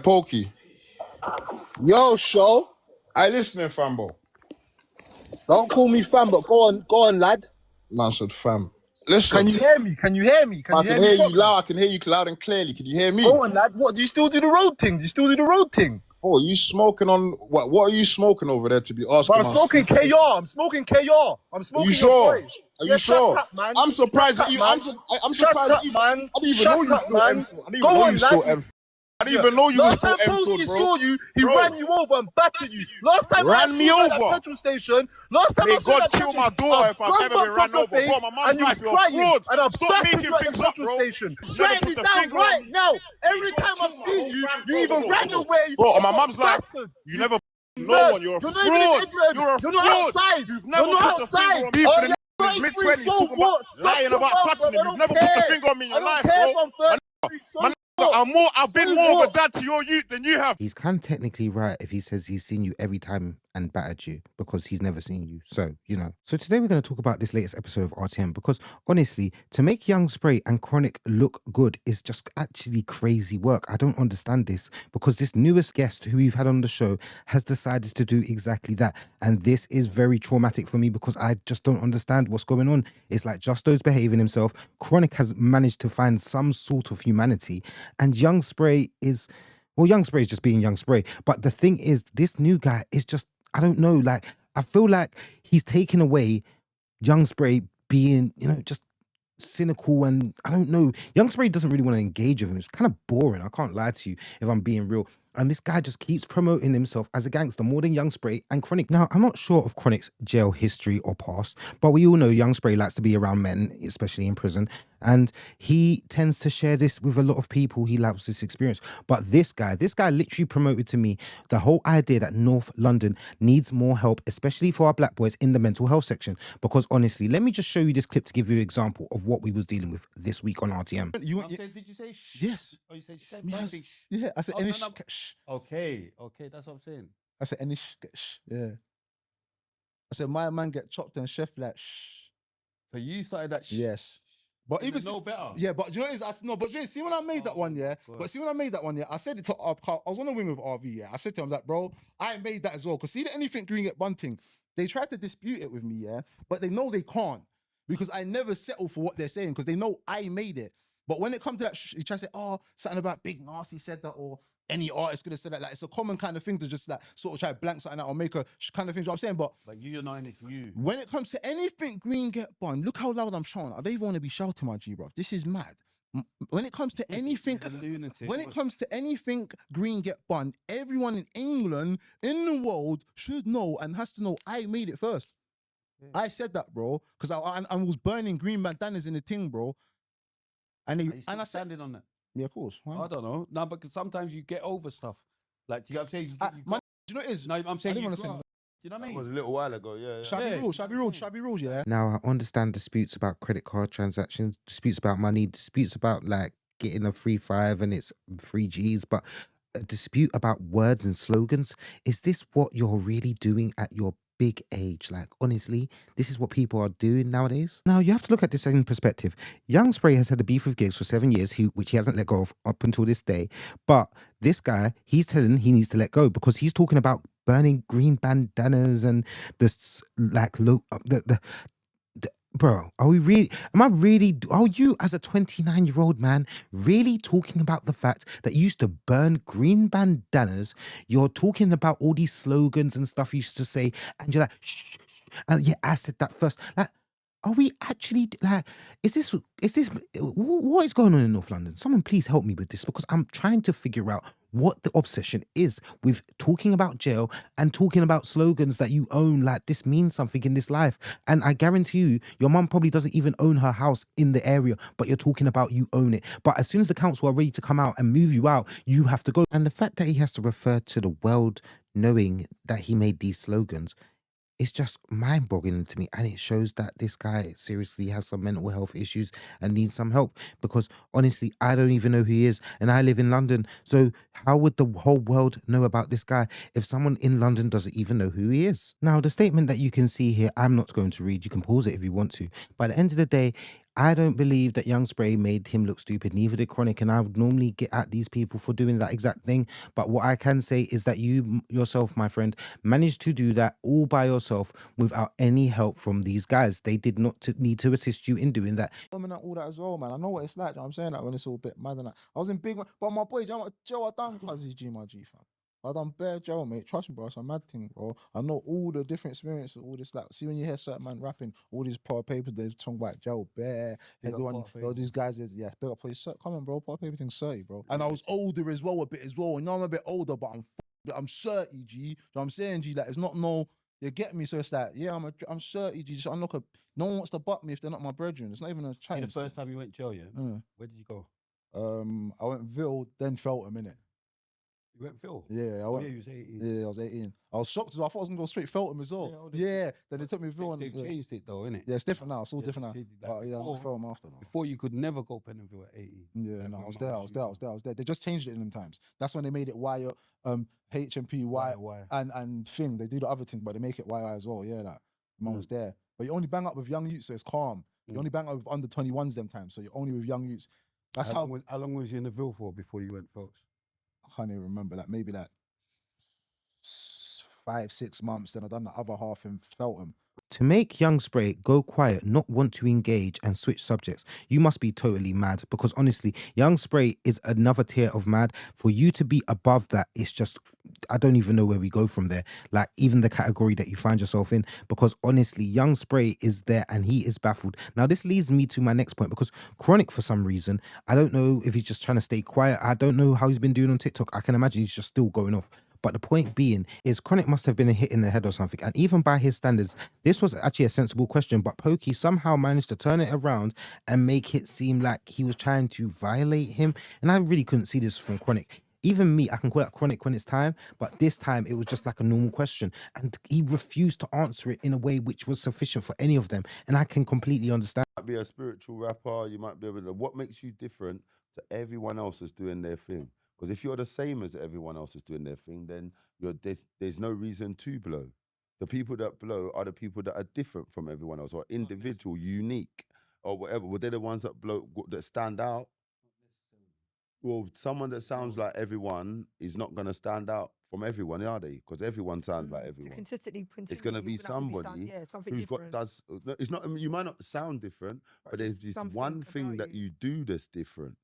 Pokey. Yo, show. I listening, fambo. Don't call me fam, but go on, lad. Man said fam. Listen. Can you hear me? Can you hear me? I can hear you loud. I can hear you loud and clearly. Can you hear me? Go on, lad. What? Do you still do the road thing? Oh, are you smoking on what? What are you smoking over there? To be asking. But I'm smoking KR. I'm smoking Are you sure? Are you sure? Shut up, man. I'm surprised Shut that you. up, I'm surprised up, that you. man. I didn't even know you still M4. I didn't even know you still M4. I didn't even know you was still M4, bro. Last time Pokey saw you, he ran you over and battered you. Last time I saw you at that petrol station, last time I saw God kill my daughter if I've ever been ran over. Bro, my mum's life, you're a fraud. And I Stop making things up, bro. Write me down right now. Every time I've seen you, you even ran away. Bro, on my mum's life, you never no one. You're a fraud. You're a fraud. You're not outside. You've never put the finger on me for the mid-20s talking about lying about touching him. You've never put the finger on me in your life, bro. I've been more of a dad to your youth than you have. He's kind of technically right if he says he's seen you every time and battered you because he's never seen you. So, you know. So today we're going to talk about this latest episode of RTM because honestly, to make Young Spray and Chronic look good is just actually crazy work. I don't understand this because this newest guest who we've had on the show has decided to do exactly that. And this is very traumatic for me because I just don't understand what's going on. It's like Justo's behaving himself. Chronic has managed to find some sort of humanity. And Young Spray is, well, Young Spray is just being Young Spray. But the thing is, this new guy is just, I don't know, like, I feel like he's taken away Young Spray being, you know, just cynical and I don't know. Young Spray doesn't really want to engage with him. It's kind of boring. I can't lie to you if I'm being real. And this guy just keeps promoting himself as a gangster more than Young Spray and Chronic. Now, I'm not sure of Chronic's jail history or past, but we all know Young Spray likes to be around men, especially in prison. And he tends to share this with a lot of people. He loves this experience. But this guy literally promoted to me the whole idea that North London needs more help, especially for our black boys in the mental health section. Because honestly, let me just show you this clip to give you an example of what we was dealing with this week on RTM. Did you say shh? Yes. Oh, you said shh. Yes. Yeah, I said any shh. Okay, that's what I'm saying. I said any shh. Yeah. I said my man get chopped and chef like shh. So you started that shh. Yes. But even no better. Yeah, but you know what it is? But you see when I made that one, yeah. God. But see when I made that one, yeah, I said it to I was on the wing with RV, yeah. I said to him, I was like, bro, I made that as well. Cause see the anything green get bunting, they tried to dispute it with me, yeah, but they know they can't because I never settle for what they're saying because they know I made it. But when it comes to that, you try to say, oh, something about Big Nasty said that, or any artist could have said that. Like, it's a common kind of thing to just like sort of try to blank something out or make a kind of thing. You know what I'm saying? But you're not in it for you. When it comes to anything green get bun, look how loud I'm shouting. I don't even want to be shouting, my G, bro. This is mad. When it comes to anything, when it comes to anything green get bun, everyone in England, in the world, should know and has to know I made it first. Yeah. I said that, bro, because I was burning green bandanas in the thing, bro. And I said, standing on that. Yeah, of course. I don't know. No, because sometimes you get over stuff. Like, you know what I'm saying? Do you know what it is? No, I'm saying I didn't you want to say. Do you know what I mean? It was a little while ago, yeah. Shabby rules, yeah. Now, I understand disputes about credit card transactions, disputes about money, disputes about like getting a free 5 and it's 3 Gs, but a dispute about words and slogans, is this what you're really doing at your big age? Like, honestly, this is what people are doing nowadays. Now, you have to look at this in perspective. Young Spray has had a beef with Gigs for 7 years, which he hasn't let go of up until this day. But this guy, he's telling he needs to let go because he's talking about burning green bandanas and this like bro, are you as a 29-year-old man really talking about the fact that you used to burn green bandanas? You're talking about all these slogans and stuff you used to say, and you're like, shh, and yeah, I said that first. Like, are we actually like, is this, what is going on in North London? Someone please help me with this because I'm trying to figure out what the obsession is with talking about jail and talking about slogans that you own. Like, this means something in this life. And I guarantee you, your mum probably doesn't even own her house in the area, but you're talking about you own it. But as soon as the council are ready to come out and move you out, you have to go. And the fact that he has to refer to the world knowing that he made these slogans, it's just mind-boggling to me, and it shows that this guy seriously has some mental health issues and needs some help because honestly, I don't even know who he is and I live in London. So how would the whole world know about this guy if someone in London doesn't even know who he is? Now, the statement that you can see here, I'm not going to read. You can pause it if you want to. By the end of the day, I don't believe that Young Spray made him look stupid, neither did Chronic, and I would normally get at these people for doing that exact thing. But what I can say is that you yourself, my friend, managed to do that all by yourself without any help from these guys. They did not need to assist you in doing that. And all that as well, man. I know what it's like. You know what I'm saying that when it's all a bit mad and that. I was in big, but my boy, Joe, I done Cuzzy G, my G fam. I done bare Joe, mate. Trust me, bro. It's a mad thing, bro. I know all the different experiences, all this. Like, see when you hear certain man rapping, all these part papers, they talking about Joe, bare. Everyone, these guys, yeah, big up. Come on, bro. Part paper thing's 30, bro. And I was older as well, a bit as well. And now I'm a bit older, but I'm 30, G. You know what I'm saying, G? Like, it's not no. You get me? So it's like, yeah, I'm 30, G. Just unlock a. No one wants to butt me if they're not my brethren. It's not even a chat. The first time you went jail, yeah? Where did you go? I went Ville, then Feltham, innit? You went Phil? Yeah, I went. Yeah, you was 18. Yeah, I was 18. I was shocked as well. I thought I was gonna go straight Feltham as well. Yeah, then they took me Ville. They've changed it though, innit? Yeah, it's different now. It's all different now. But yeah, I Feltham after though. Before you could never go Pennville at 18. Yeah, no, I was there. They just changed it in them times. That's when they made it Y, HMP, Y, and thing. They do the other thing, but they make it YI as well. Yeah, that man was there. But you only bang up with young youths, so it's calm. You only bang up with under 21s them times, so you're only with young youths. That's how long was you in the Ville for before you went Phelps? I can't even remember. Like maybe like 5-6 months. Then I done the other half in Feltham. To make Young Spray go quiet, not want to engage and switch subjects, you must be totally mad, because honestly, Young Spray is another tier of mad. For you to be above that, it's just, I don't even know where we go from there. Like even the category that you find yourself in, because honestly, Young Spray is there and he is baffled. Now this leads me to my next point, because Chronic, for some reason, I don't know if he's just trying to stay quiet. I don't know how he's been doing on TikTok. I can imagine he's just still going off. But the point being is Chronic must have been a hit in the head or something. And even by his standards, this was actually a sensible question. But Pokey somehow managed to turn it around and make it seem like he was trying to violate him. And I really couldn't see this from Chronic. Even me, I can call that Chronic when it's time. But this time, it was just like a normal question. And he refused to answer it in a way which was sufficient for any of them. And I can completely understand. You might be a spiritual rapper. You might be able to... What makes you different to everyone else that's doing their thing? Because if you're the same as everyone else is doing their thing, then there's no reason to blow. The people that blow are the people that are different from everyone else, or individual, unique, or whatever. Well, they're the ones that blow, that stand out. Well, someone that sounds like everyone is not going to stand out from everyone, are they? Because everyone sounds like everyone. So consistently, it's going to be somebody who's different. It's not. I mean, you might not sound different, but there's this one thing that you do that's different.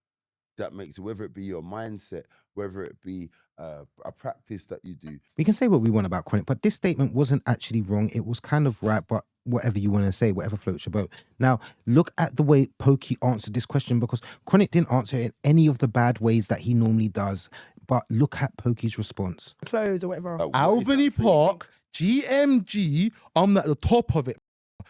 That makes, whether it be your mindset, whether it be a practice that you do. We can say what we want about Chronic, but this statement wasn't actually wrong. It was kind of right, but whatever you want to say, whatever floats your boat. Now, look at the way Pokey answered this question, because Chronic didn't answer it in any of the bad ways that he normally does. But look at Pokey's response. Clothes or whatever. Albany Park, GMG, I'm at the top of it.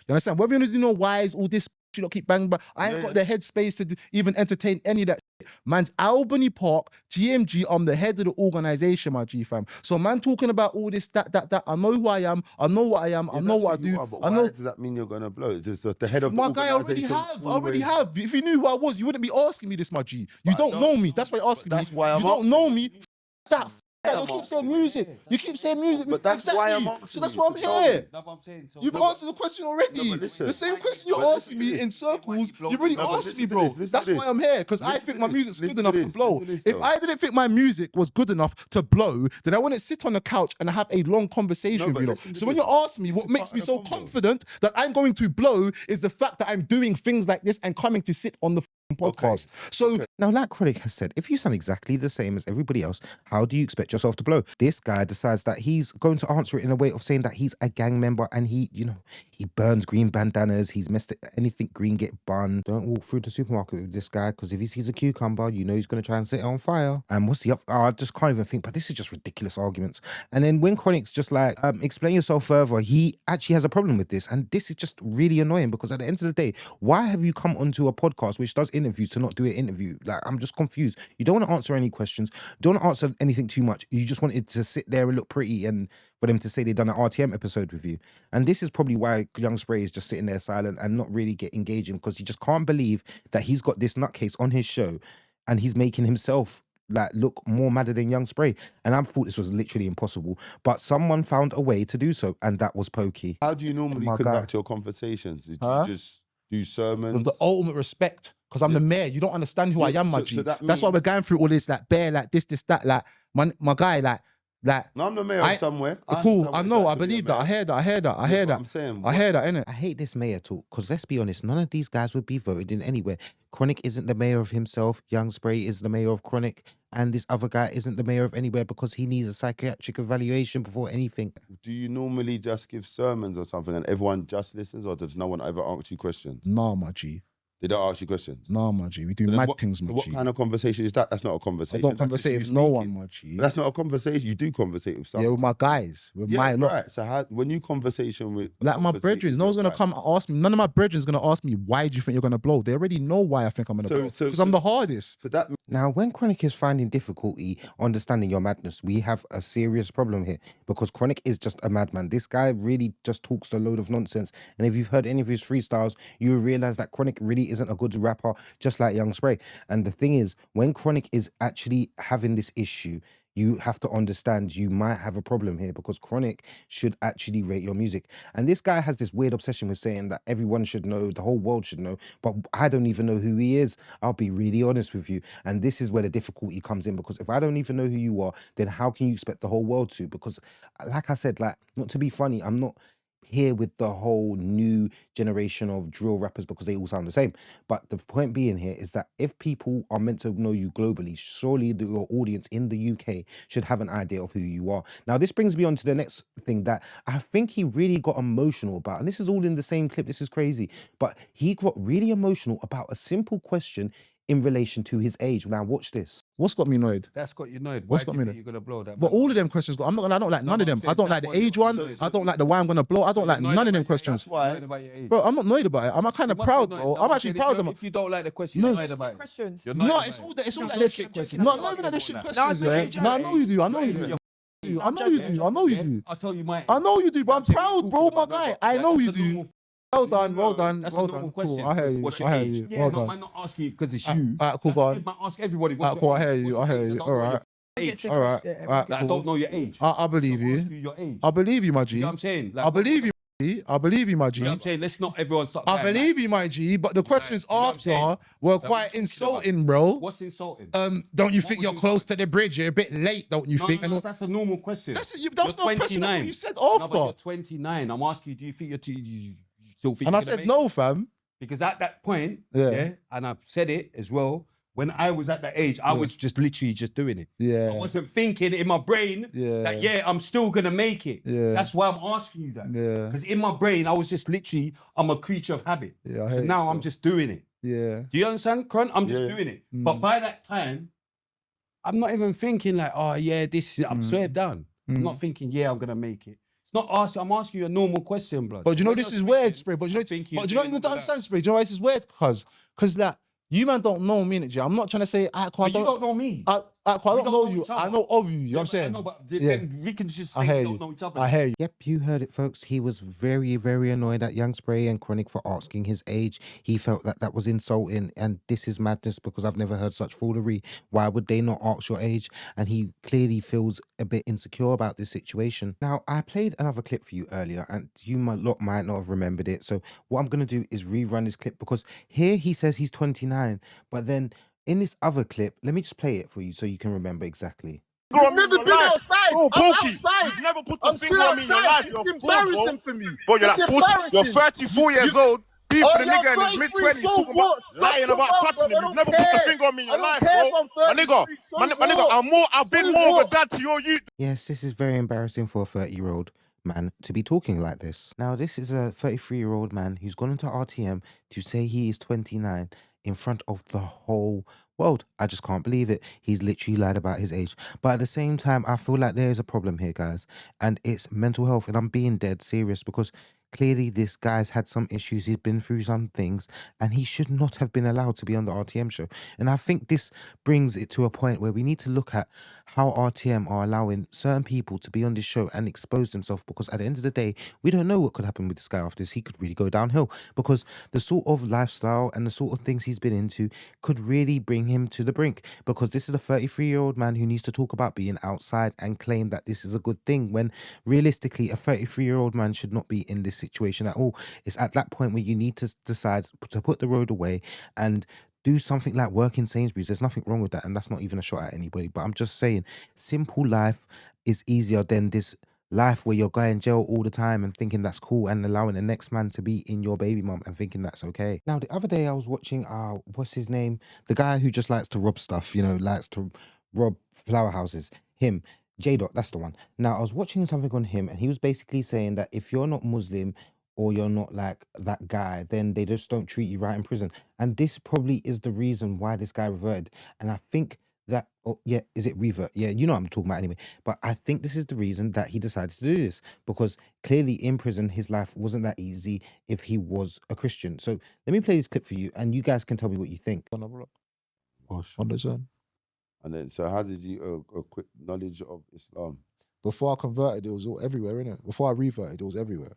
You understand? Whether you know why is all this you don't keep banging, but I ain't got the headspace to even entertain any of that shit. Man's Albany Park, GMG, I'm the head of the organization, my G fam. So man talking about all this, that, I know who I am, I know what I am, I know what I do. I know. Does that mean you're gonna blow? Does the head of my guy already have. If you knew who I was, you wouldn't be asking me this, my G. You don't know me. That's why you're asking me. That's why I'm You don't know me. You keep saying music. You keep saying music. But that's why I'm asking. So that's why I'm here. No, but I'm saying, You've answered the question already. The same question you're asking me in circles, you already asked me, bro. That's why I'm here, because I think my music's good enough to blow. If I didn't think my music was good enough to blow, then I wouldn't sit on the couch and have a long conversation with you. So when you ask me what makes me so confident that I'm going to blow is the fact that I'm doing things like this and coming to sit on the podcast. So now, like Chronic has said, if you sound exactly the same as everybody else, how do you expect yourself to blow? This guy decides that he's going to answer it in a way of saying that he's a gang member and he burns green bandanas, he's messed it, anything green get burned. Don't walk through the supermarket with this guy, because if he sees a cucumber, you know he's going to try and set it on fire. And what's the I just can't even think, but this is just ridiculous arguments. And then when Chronic's just like, explain yourself further, he actually has a problem with this. And this is just really annoying, because at the end of the day, why have you come onto a podcast which does interviews to not do an interview? Like, I'm just confused. You don't want to answer any questions, don't want to answer anything too much. You just wanted to sit there and look pretty and for them to say they've done an RTM episode with you. And this is probably why Young Spray is just sitting there silent and not really get engaging, because he just can't believe that he's got this nutcase on his show and he's making himself like look more madder than Young Spray. And I thought this was literally impossible, but someone found a way to do so, and that was Pokey. How do you normally conduct your conversations? Did you just do sermons. With the ultimate respect. Because I'm the mayor. You don't understand who I am, my G. So that's why we're going through all this, like, bear, like, this, that, like, my guy, like, no, I'm the mayor of somewhere. Cool, I know, I believe that. I hear that. I'm saying, I hear that, innit? I hate this mayor talk because let's be honest, none of these guys would be voted in anywhere. Chronic isn't the mayor of himself. Young Spray is the mayor of Chronic. And this other guy isn't the mayor of anywhere because he needs a psychiatric evaluation before anything. Do you normally just give sermons or something and everyone just listens, or does no one ever ask you questions? Nah, my G. They don't ask you questions? Nah, my G. We do mad things, my G. What kind of conversation is that? That's not a conversation. I don't conversate with no one, my G. But that's not a conversation. You do conversate with someone. Yeah, with my guys. With my lot. Right. So when you conversation with... Like my brethren, no one's going to come ask me. None of my brethren's going to ask me, why do you think you're going to blow? They already know why I think I'm going to blow. Because I'm the hardest. Now, when Chronic is finding difficulty understanding your madness, we have a serious problem here because Chronic is just a madman. This guy really just talks a load of nonsense. And if you've heard any of his freestyles, you will realize that Chronic really isn't a good rapper, just like Young Spray. And the thing is, when Chronic is actually having this issue, you have to understand you might have a problem here because Chronic should actually rate your music. And this guy has this weird obsession with saying that everyone should know, the whole world should know, but I don't even know who he is. I'll be really honest with you. And this is where the difficulty comes in, because if I don't even know who you are, then how can you expect the whole world to? Because like I said, like, not to be funny, I'm not here with the whole new generation of drill rappers because they all sound the same. But the point being here is that if people are meant to know you globally, surely your audience in the UK should have an idea of who you are. Now, this brings me on to the next thing that I think he really got emotional about. And this is all in the same clip. This is crazy. But he got really emotional about a simple question in relation to his age. Now, watch this. What's got me annoyed? That's got you annoyed. What's Why got do me you annoyed? think you're gonna blow that? But all of them questions, I don't like none of them. I don't like the age one. I don't like the why I'm gonna blow. I don't like none of them questions. Why? Bro, I'm not annoyed about it. I'm kind of proud, bro. I'm actually proud of them. If you don't like the question, you're annoyed about it. Questions. No, it's all like the shit questions. No, not even like the shit questions, yeah. No, I know you do. I know you do. I know you do. I know you do. I'll tell you mine. I know you do, but I'm proud, bro, my guy. I know you do. Well done, well done, That's well a normal done. Cool, question. I hear you. What's your I hear age? you. Yeah. Well I done. might not ask you because it's you. Alright, cool, go on. I might ask everybody. What's Cool, I your hear age? you. I What's hear your you. age? All right. Age. All right. Like, I don't know your age. I believe I'll you. ask you your age. I believe you, my G. You know what I'm saying? Like, I believe you, my G. I believe you, my G. You know what I'm saying? Let's not everyone start. I believe you, my G. But the questions You know what I'm saying? after were Like, quite what you insulting, bro. What's insulting? Don't you What think was you're close to the bridge? You're a bit late, don't you think? No, that's a normal question. That's You're no question. That's what you said No, but after. you're 29. I'm asking you, do you think you still think And you're I gonna said make no, it? fam. Because at that point, Yeah. and I've said it as well, when I was at that age, I was just literally just doing it. Yeah. I wasn't thinking in my brain that, I'm still going to make it. Yeah. That's why I'm asking you that. Yeah. Because in my brain, I was just literally, I'm a creature of habit. Yeah, I So hear you now still. I'm just doing it. Yeah. Do you understand, Cron? I'm just doing it. But by that time, I'm not even thinking like, oh yeah, this is, I'm swear down. I'm not thinking, I'm going to make it. It's not asking, I'm asking you a normal question, blood. But you know When this you're is weird, thinking, Spray. But you know, I'm thinking you don't you're doing understand, Spray. Do you know why this is weird? Because like you man don't know me, innit? I'm not trying to say I But you don't know me. I don't know you. each other. I know of you. You know what I'm saying? I know, but Yeah. then we can just I say hear we you. don't know each other. I hear you. Yep, you heard it, folks. He was very, very annoyed at Young Spray and Chronic for asking his age. He felt that that was insulting, and this is madness because I've never heard such foolery. Why would they not ask your age? And he clearly feels a bit insecure about this situation. Now, I played another clip for you earlier, and you might not have remembered it. So what I'm going to do is rerun this clip because here he says he's 29, but then in this other clip, let me just play it for you so you can remember exactly. I've never been outside. Oh, I'm Pokey, outside. you've never put I'm a still finger on me in your life. outside. You're It's full, embarrassing for me. Bro, you're It's like 40, you're embarrassing. 34 years old. Beef Oh, with a you're nigga in his 33, mid-20s so talking what? about lying Suck about your touching mouth, him. bro. You've never put a finger on me in your I life, don't care bro. if I'm My nigga, 33, so my nigga, what? I've been So more of what? a dad to your youth. Yes, this is very embarrassing for a 30-year-old man to be talking like this. Now, this is a 33-year-old man who's gone into RTM to say he is 29 in front of the whole world. I just can't believe it. He's literally lied about his age. But at the same time, I feel like there is a problem here, guys, and it's mental health. And I'm being dead serious because clearly this guy's had some issues. He's been through some things, and he should not have been allowed to be on the RTM show. And I think this brings it to a point where we need to look at how RTM are allowing certain people to be on this show and expose themselves, because at the end of the day, we don't know what could happen with this guy after this. He could really go downhill, because the sort of lifestyle and the sort of things he's been into could really bring him to the brink, because this is a 33-year-old man who needs to talk about being outside and claim that this is a good thing, when realistically a 33-year-old man should not be in this situation at all. It's at that point where you need to decide to put the road away and do something like work in Sainsbury's. There's nothing wrong with that, and that's not even a shot at anybody, but I'm just saying simple life is easier than this life where you're going jail all the time and thinking that's cool, and allowing the next man to be in your baby mum and thinking that's okay. Now, the other day I was watching what's his name, the guy who just likes to rob stuff, likes to rob flower houses, him, J Dot, that's the one. Now, I was watching something on him, and he was basically saying that if you're not Muslim or you're not like that guy, then they just don't treat you right in prison. And this probably is the reason why this guy reverted. And I think that, yeah, is it revert? Yeah, you know what I'm talking about anyway. But I think this is the reason that he decided to do this, because clearly in prison, his life wasn't that easy if he was a Christian. So let me play this clip for you, and you guys can tell me what you think. Understand? And then, so how did you a quick knowledge of Islam? Before I converted, it was all everywhere, innit? Before I reverted, it was everywhere.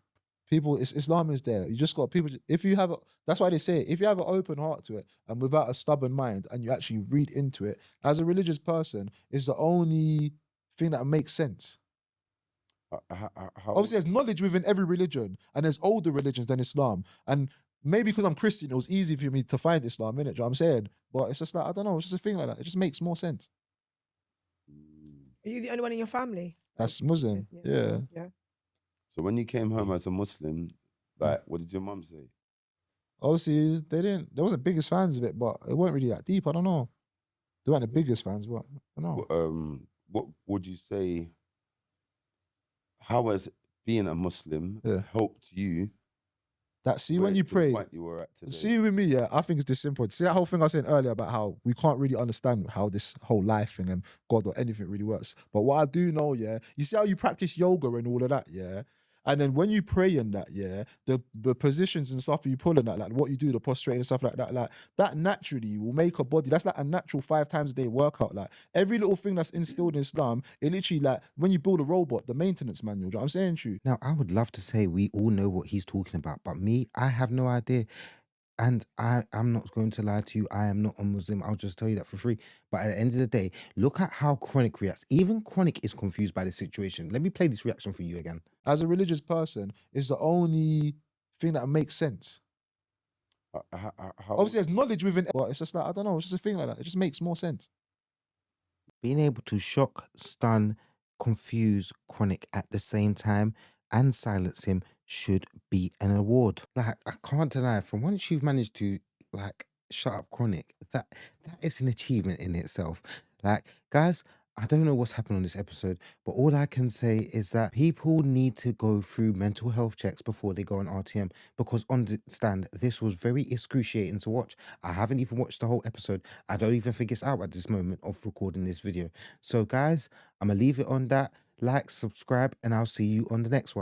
People, Islam is there. You just got people. If you have, that's why they say, if you have an open heart to it and without a stubborn mind, and you actually read into it as a religious person, is the only thing that makes sense. Obviously, there's knowledge within every religion, and there's older religions than Islam. And maybe because I'm Christian, it was easy for me to find Islam, innit? Do you know what I'm saying? But it's just like, I don't know, it's just a thing like that. It just makes more sense. Are you the only one in your family that's Muslim? Yeah. So when you came home as a Muslim, like, what did your mum say? Obviously, they wasn't biggest fans of it, but it weren't really that deep. I don't know. They weren't the biggest fans, but I don't know. What would you say? How has being a Muslim helped you? That when you pray, you were at today? See with me, I think it's this simple. See that whole thing I was saying earlier about how we can't really understand how this whole life thing and God or anything really works. But what I do know, you see how you practice yoga and all of that, and then when you pray in that, the positions and stuff you pull in that, like what you do, the prostrate and stuff like that naturally will make a body. That's like a natural 5 times a day workout. Like every little thing that's instilled in Islam, it literally, like when you build a robot, the maintenance manual. Do you know what I'm saying to you? Now, I would love to say we all know what he's talking about, but me, I have no idea. And I'm not going to lie to you. I am not a Muslim. I'll just tell you that for free. But at the end of the day, look at how Chronic reacts. Even Chronic is confused by the situation. Let me play this reaction for you again. As a religious person, it's the only thing that makes sense. Obviously, there's knowledge within, but it's just like, I don't know, it's just a thing like that. It just makes more sense. Being able to shock, stun, confuse Chronic at the same time and silence him should be an award. Like, I can't deny, from once you've managed to like shut up Chronic, that is an achievement in itself. Like, guys, I don't know what's happened on this episode, but all I can say is that people need to go through mental health checks before they go on RTM, because understand, this was very excruciating to watch. I haven't even watched the whole episode. I don't even think it's out at this moment of recording this video. So guys, I'm gonna leave it on that. Like, subscribe, and I'll see you on the next one.